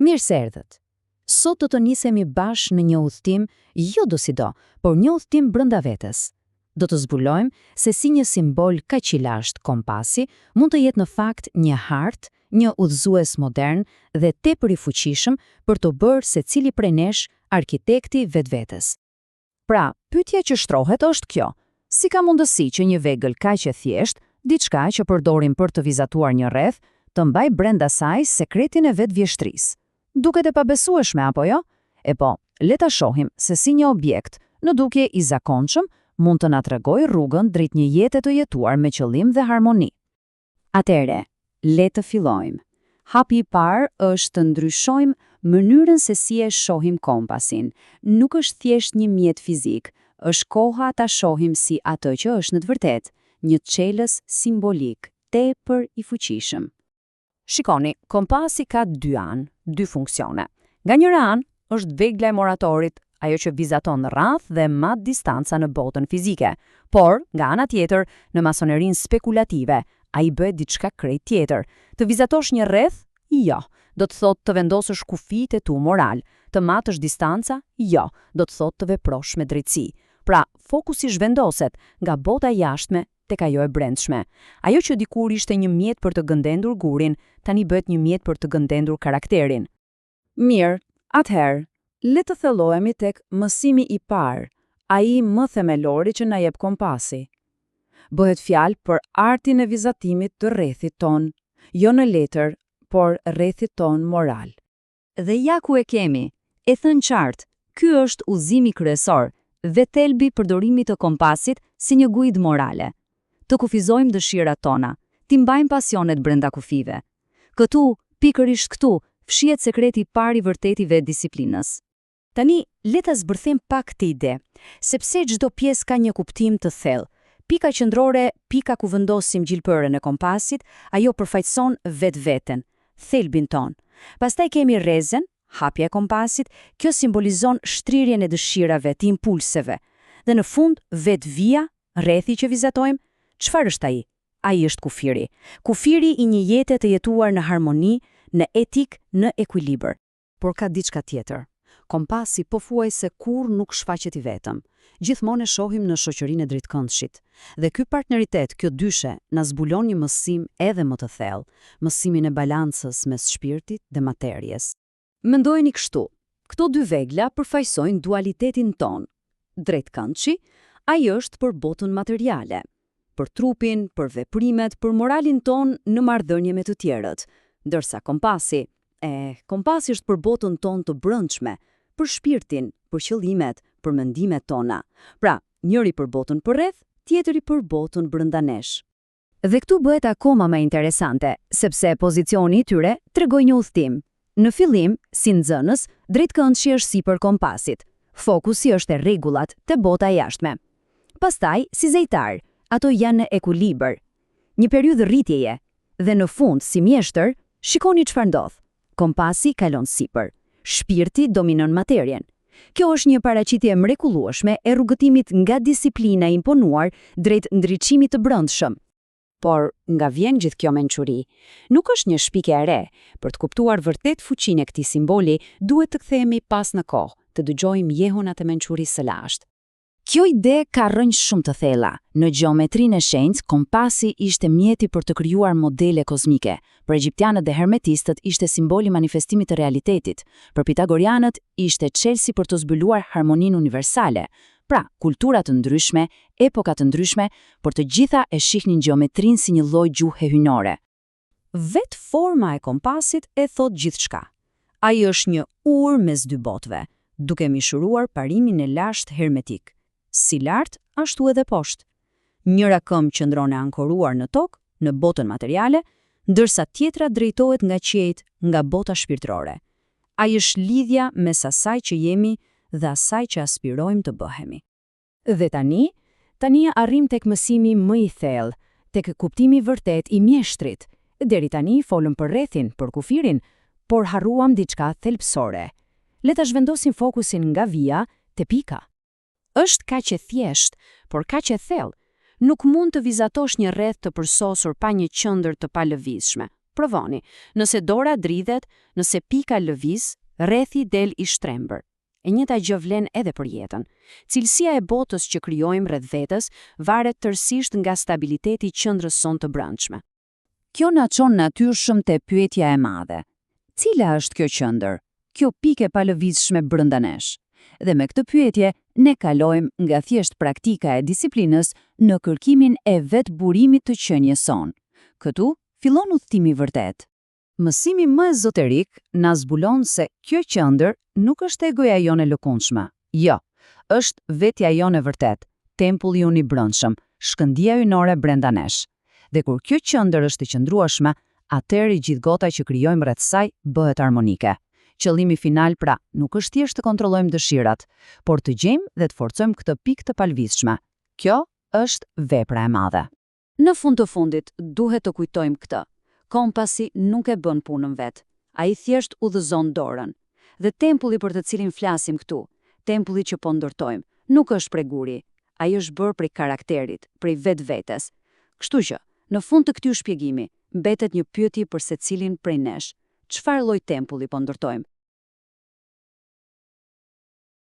Mirë se erdhët. Sot do të nisemi bashkë në një udhëtim, jo do si do, por një udhëtim brenda vetes. Do të zbulojmë se si një simbol kaq i lashtë, kompasi, mund të jetë në fakt një hartë, një udhëzues modern dhe tepër i fuqishëm për të bërë secili prej nesh arkitekti vetvetes. Pra, pyetja që shtrohet është kjo: si ka mundësi që një vegël kaq e thjeshtë, diçka që përdorim për të vizatuar një rreth, të mbaj brenda saj sekretin e vetvjeshtrisë? Duket e pabesueshme, apo jo? E po, le ta shohim se si një objekt, në dukje i zakonshëm, mund të na tregojë rrugën drejt një jete të jetuar me qëllim dhe harmoni. Atëre, le të fillojmë. Hapi i parë është të ndryshojmë mënyrën se si e shohim kompasin. Nuk është thjesht një mjet fizik, është koha ta shohim si atë që është në të vërtetë, një çelës simbolik, tepër i fuqishëm. Shikoni, kompasi ka dy anë, dy funksione. Nga njëra anë është vegla e moratorit, ajo që vizaton rreth dhe mat distanca në botën fizike, por nga ana tjetër, në masonerinë spekulative, ai bëhet diçka krejt tjetër. Të vizatosh një rreth? Jo. Do të thotë të vendosësh kufijtë e tu moral. Të matësh distanca? Jo. Do të thotë të veprosh me drejtësi. Pra, fokusi zhvendoset nga bota jashtme tek ajo e brendshme. Ajo që dikur ishte një mjet për të gëndendur gurin, tani bëhet një mjet për të gëndendur karakterin. Mirë, atëherë, le të thellohemi tek mësimi i parë, ai më themelori që na jep kompasi. Bëhet fjalë për artin e vizatimit të rrethit ton, jo në letër, por rrethit ton moral. Dhe ja ku e kemi, e thënë qartë, ky është udhëzimi kryesor dhe thelbi i përdorimit të kompasit si një gujid morale. Të kufizojmë dëshirat tona, t'i mbajmë pasionet brenda kufive. Këtu, pikërisht këtu, fshihet sekreti i parë i vërtetive disiplinës. Tani, le ta zbërthejm pak këtë ide, sepse çdo pjesë ka një kuptim të thellë. Pika qendrore, pika ku vendosim gjilpërën e kompasit, ajo përfaqëson vetveten, thelbin ton. Pastaj kemi rrezen, hapja e kompasit, kjo simbolizon shtrirjen e dëshirave, të impulseve. Dhe në fund, vetvija, rrethi që vizatojmë, çfarë është ai? Ai është kufiri. Kufiri i një jete të jetuar në harmoni, në etik, në ekuilibër. Por ka diçka tjetër. Kompasi pothuajse kur nuk shfaqet i vetëm. Gjithmonë e shohim në shoqërinë e drejtkëndshit. Dhe ky partneritet, kjo dyshe, na zbulon një mësim edhe më të thellë, mësimin e balancës mes shpirtit dhe materjes. Mendojeni kështu: këto dy vegla përfaqësojnë dualitetin ton. Drejtkëndshi, ai është për botën materiale, për trupin, për veprimet, për moralin ton në marrëdhënie me të tjerët, ndërsa kompasi është për botën ton të brendshme, për shpirtin, për qëllimet, për mendimet tona. Pra, njëri për botën përreth, tjetri për botën brenda nesh. Dhe këtu bëhet akoma më interesante, sepse pozicioni i tyre tregoj një udhtim. Në fillim, si nxënës, drejtkëndshi është sipër kompasit. Fokusi është te rregullat, te bota e jashtme. Pastaj, si zejtar, ato janë në ekuilibër, një periudhë rritjeje, dhe në fund, si mjeshtër, shikoni çfarë ndodh. Kompasi kalon sipër, shpirti dominon materjen. Kjo është një paraqitje mrekullueshme e rrugëtimit nga disiplina imponuar drejt ndriçimit të brendshëm. Por, nga vjen gjithë kjo mençuri, nuk është një shpike e re. Për të kuptuar vërtet fuqinë e këtij simboli, duhet të kthehemi pas në kohë, të dëgjojmë jehunat e mençurisë së lashtë. Kjo ide ka rrënjë shumë të thella. Në gjeometrinë e shenjtë, kompasi ishte mjeti për të krijuar modele kozmike. Për egjiptianët dhe hermetistët ishte simboli manifestimit të realitetit. Për pitagorianët ishte çelësi për të zbuluar harmoninë universale. Pra, kultura të ndryshme, epoka të ndryshme, por të gjitha e shihnin gjeometrinë si një lloj gjuhe hyjnore. Vet forma e kompasit e thot gjithçka. Ai është një urë mes dy botëve, duke mishuruar parimin e lashtë hermetik. Si lart, ashtu edhe poshtë. Njëra këmbë qëndron e ankoruar në tokë, në botën materiale, ndërsa tjetra drejtohet nga qiejt, nga bota shpirtërore. Ai është lidhja mes asaj që jemi dhe asaj që aspirojmë të bëhemi. Dhe tani arrim tek mësimi më i thellë, tek kuptimi vërtet i mjeshtrit. Deri tani folëm për rrethin, për kufirin, por harruam diçka thelbësore. Le ta zhvendosim fokusin nga vija te pika. Është kaq e thjeshtë, por kaq e thellë. Nuk mund të vizatosh një rreth të përsosur pa një qendër të palëvizshme. provoni. Nëse dora dridhet, nëse pika lëviz, rrethi del i shtrembër. E njëjta gjë vlen edhe për jetën. Cilësia e botës që krijojmë rreth vetes varet tërësisht nga stabiliteti i qendrës sonë të brendshme. Kjo na çon natyrshëm te pyetja e madhe. Cila është kjo qendër? Kjo pikë e palëvizshme brenda nesh? Dhe me këtë pyetje, ne kalojmë nga thjesht praktika e disiplinës në kërkimin e vetë burimit të qenies sonë. Këtu fillon udhtimi i vërtet. Mësimi më ezoterik na zbulon se kjo qendër nuk është egoja jone lëkundshme. Jo, është vetja jone vërtet, tempulli ynë i brendshëm, shkëndija ynore brenda nesh. Dhe kur kjo qendër është e qëndrueshme, atëherë gjithë gota që krijojmë rreth saj bëhet harmonike. Qëllimi final pra nuk është thjesht të kontrollojmë dëshirat, por të gjejmë dhe të forcojmë këtë pikë të palëvizshme. Kjo është vepra e madhe. Në fund të fundit, duhet të kujtojmë këtë. Kompasi nuk e bën punën vet. Ai thjesht udhëzon dorën. Dhe tempulli për të cilin flasim këtu, tempulli që po ndërtojmë, nuk është prej guri. Ai është bërë prej karakterit, prej vetvetes. Kështu që, në fund të këtij shpjegimi, mbetet një pyetje për secilin prej nesh. Çfarë lloj tempulli po ndërtojmë?